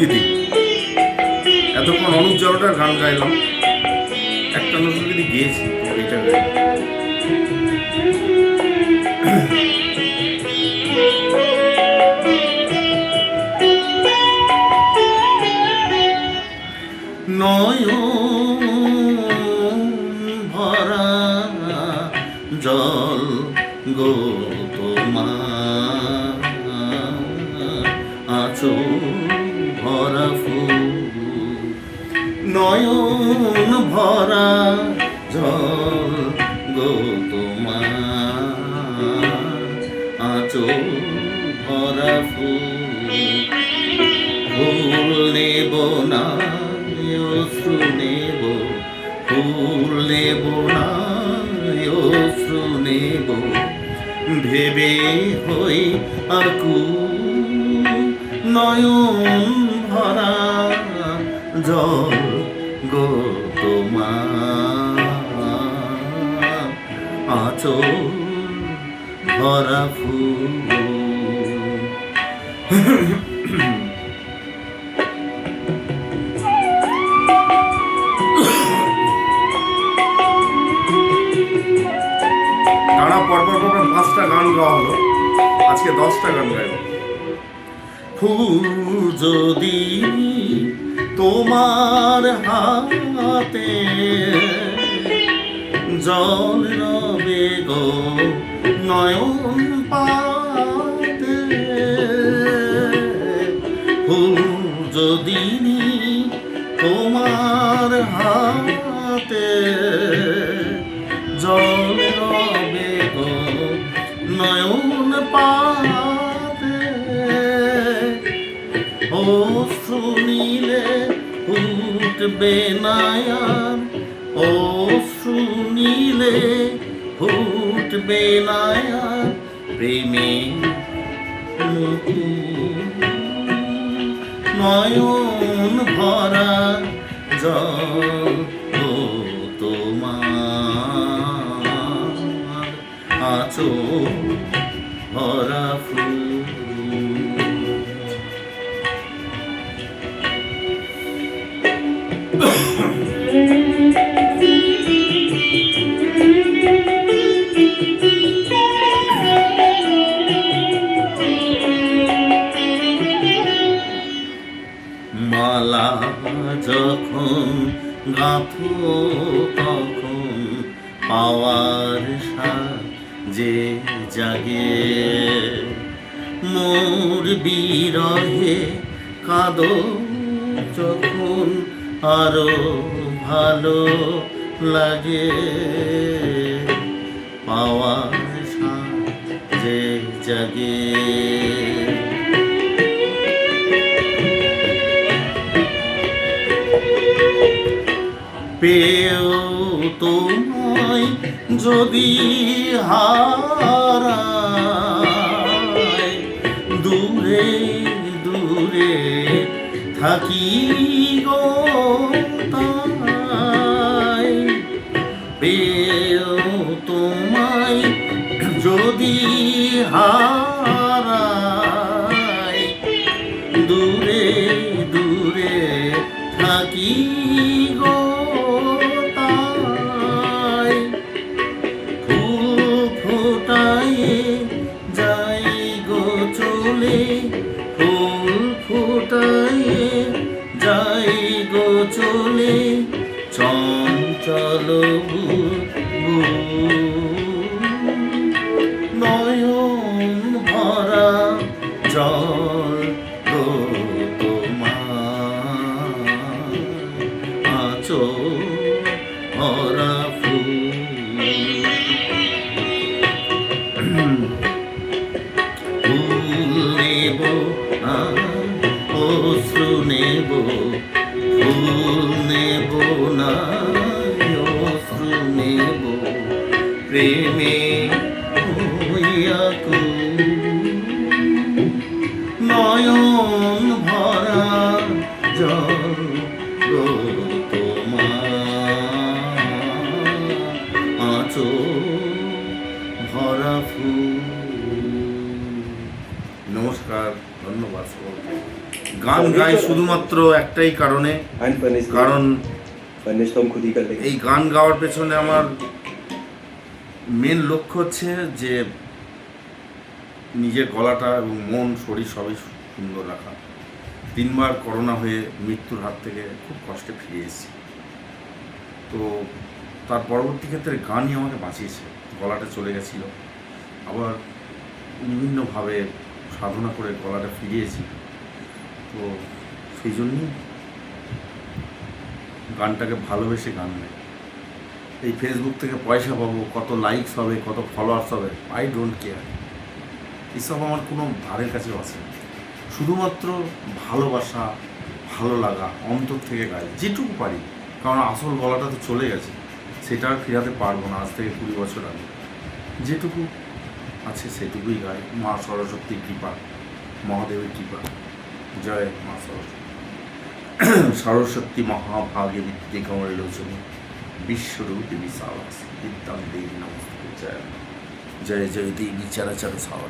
গীতি। এতক্ষণ অনুপ জলোটার গান গাইলাম, একটা নজরুল গীতি গিয়েছি, এটা গাই। নয়ন ভরা জল গো তোমার, আঁচল ভরা ফুল। নয়ন ভরা জল গো তোমার, আঁচল ভরা ফুল। ফুল নেব না অশ্রু নেব, ফুল নেব না অশ্রু নেব, ভেবে হই আকুল। নয়ন ভরা জল গো তোমার, আঁচল ভরা ফুল। টানা পরপর 5টা গান গাওয়া হলো, আজকে 10টা গান গাইব। ফুল যদি তোমার হাতে, জল রবে গো নয়ন পাতে। ফুল যদি তোমার হাতে, জল রবে গো নয়ন পাতে। অশ্রু নীলে ফুটবে না আর, অশ্রু নীলে ফুটবে না আর, প্রেমে নয়ন ভরা জল গো তোমার, আঁচল ভরা ফুল। মালা যখন গাঁথো তখন পাওয়ার সাজে জাগে। মোর বিরহে কাঁদো যখন আরো ভালো লাগে। পাওয়ার সাজে জাগে। পেও তোমায় যদি হারাই, দূরে দূরে থাকি গো তাই। পেও তোমায় যদি হারাই, দূরে দূরে থাকি গো তাই। ফুল ফোটায়ে যাই গো চলে, ফুল ফোটায়ে যাই গো চলে, চঞ্চল নয়ন ভরা জল গো তোমার, আঁচল ভরা ফুল। ফুল নেব না অশ্রু নেব, ফুল নেব না অশ্রু নেব, প্রেমে হইয়া কুল। নয়ন ভরা জল গো তোমার, আঁচল ভরা ফুল। নমস্কার, ধন্যবাদ সকল। গান গাই শুধুমাত্র একটাই কারণে, কারণ फर्निश तो हम खुद ही कर लेंगे। এই গান গাওয়ার পেছনে আমার মেন লক্ষ্য হচ্ছে যে নিজের গলাটা এবং মন শরীর সবই সুন্দর রাখা। 3বার করোনা হয়ে মৃত্যুর হাত থেকে খুব কষ্টে ফিরে এসেছি, তো তার পরবর্তী ক্ষেত্রে গানই আমাকে বাঁচিয়েছে। গলাটা চলে গেছিল, আবার বিভিন্নভাবে সাধনা করে গলাটা ফিরিয়েছি, তো সেই জন্যই গানটাকে ভালোবেসে গান গাই। এই ফেসবুক থেকে পয়সা পাবো, কত লাইকস হবে, কত ফলোয়ার্স হবে, আই ডোন্ট কেয়ার। এসব আমার কোনো ধারের কাছে আসে না। শুধুমাত্র ভালোবাসা, ভালো লাগা, অন্তর থেকে গাই যেটুকু পারি, কারণ আসল গলাটা তো চলে গেছে, সেটা আর ফেরাতে পারবো না। আজ থেকে 20 বছর আগে যেটুকু আছে সেটুকুই গাই। মা সরস্বতীর কৃপা, মহাদেবের কৃপা, জয় মা সরস্বতী। সরস্বতী মহাভাগে বিদ্যে কমল লোচনে বিশ্বরূপে বিশালাস বিদ্যাং দেবী নমস্তে। জয় জয় জয় দেবী চরাচর সাগরে।